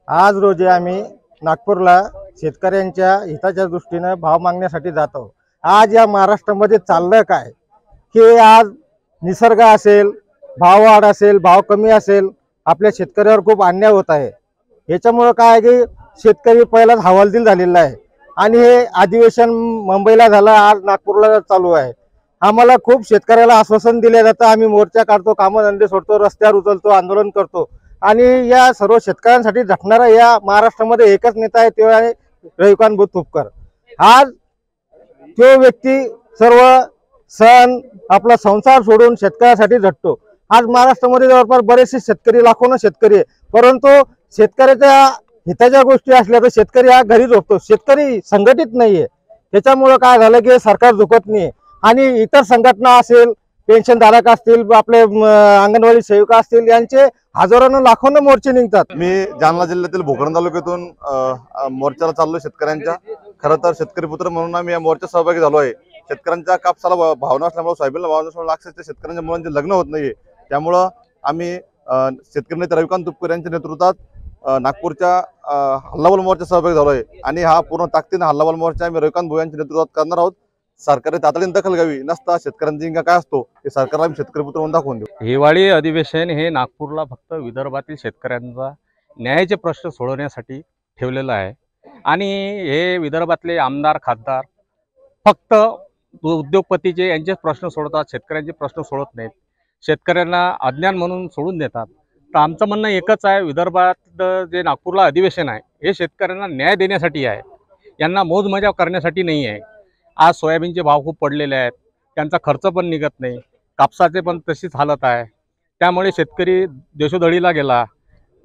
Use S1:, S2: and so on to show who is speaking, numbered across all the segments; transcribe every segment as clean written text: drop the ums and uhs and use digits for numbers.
S1: आज रोजी आम्ही नागपूरला शेतकऱ्यांच्या हिताच्या दृष्टीने भाव मागण्यासाठी जातो। आज या महाराष्ट्रामध्ये चाललं काय की आज निसर्ग असेल, भाव वाढ असेल, भाव कमी असेल, आपल्या शेतकऱ्यावर खूप अन्याय होत आहे। याच्यामुळे काय आहे की शेतकरी पहिलाच हवालदिल झालेला आहे आणि हे अधिवेशन मुंबईला झालं, आज नागपूरला चालू आहे। आम्हाला खूप शेतकऱ्याला आश्वासन दिले जातं, आम्ही मोर्चा काढतो, कामधंदे सोडतो, रस्त्यावर उचलतो, आंदोलन करतो आणि या सर्व शेतकऱ्यांसाठी झटणारा या महाराष्ट्रामध्ये एकच नेता आहे, तो आहे रविकांत बुध तुपकर। आज तो व्यक्ती सर्व सण आपला संसार सोडून शेतकऱ्यासाठी झटतो। आज महाराष्ट्रामध्ये जवळपास बरेचसे शेतकरी, लाखोना शेतकरी आहे, परंतु शेतकऱ्याच्या हिताच्या गोष्टी असल्या तर शेतकरी हा घरी झोपतो, शेतकरी संघटित नाहीये। त्याच्यामुळे काय झालं की सरकार झुकत नाही आणि इतर संघटना असेल, पेन्शनधारक असतील, आपले अंगणवाडी सेविका असतील, यांचे हजारोनं लाखोनं मोर्चे निघतात।
S2: मी जालना जिल्ह्यातील भोकरदन तालुक्यातून मोर्चाला चाललो शेतकऱ्यांच्या। खरं तर शेतकरी पुत्र म्हणून आम्ही या मोर्चात सहभागी झालो आहे। शेतकऱ्यांच्या कापसाला भाव नसल्यामुळे, सोयाबीनला भाव नसल्यामुळे अक्षरशः शेतकऱ्यांच्या मुलांचे लग्न होत नाहीये। त्यामुळं आम्ही शेतकरी नेते रविकांत तुपकर यांच्या नेतृत्वात नागपूरच्या हल्लाबोल मोर्चात सहभागी झालो आहे आणि हा पूर्ण ताकदीने हल्लाबोल मोर्चा आम्ही रविकांत भाऊ यांच्या नेतृत्वात करणार आहोत। सरकारने तातडीने दखल घ्यावी, नसता शेतकऱ्यांचा जिंका काय असतो हे सरकारला आम्ही शेतकरी पुत्र म्हणून दाखवून देऊ।
S3: हिवाळी अधिवेशन हे नागपूरला फक्त विदर्भातील शेतकऱ्यांचा न्यायाचे प्रश्न सोडवण्यासाठी ठेवलेलं आहे आणि हे विदर्भातले आमदार, खासदार फक्त उद्योगपतीचे यांचेच प्रश्न सोडतात, शेतकऱ्यांचे प्रश्न सोडत नाहीत, शेतकऱ्यांना अज्ञान म्हणून सोडून देतात। तर आमचं म्हणणं एकच आहे, विदर्भात जे नागपूरला अधिवेशन आहे हे शेतकऱ्यांना न्याय देण्यासाठी आहे, यांना मोजमजा करण्यासाठी नाही आहे। आज सोयाबीनचे भाव खूप पडलेले आहेत, त्यांचा खर्च पण निघत नाही, कापसाचे पण तशीच हालत आहे। त्यामुळे शेतकरी देशोधडीला गेला,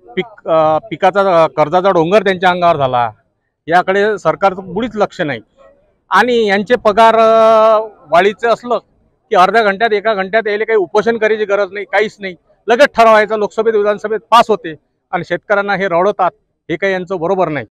S3: पिकाचा कर्जाचा डोंगर त्यांच्या अंगावर झाला। याकडे सरकारचं मुळीच लक्ष नाही आणि यांचे पगार वाढीचं असलं की अर्ध्या घंट्यात, एका घंट्यात यायला काही उपोषण करायची गरज नाही, काहीच नाही, लगेच ठरवायचं, लोकसभेत विधानसभेत पास होते आणि शेतकऱ्यांना हे रवडतात। हे काही यांचं बरोबर नाही।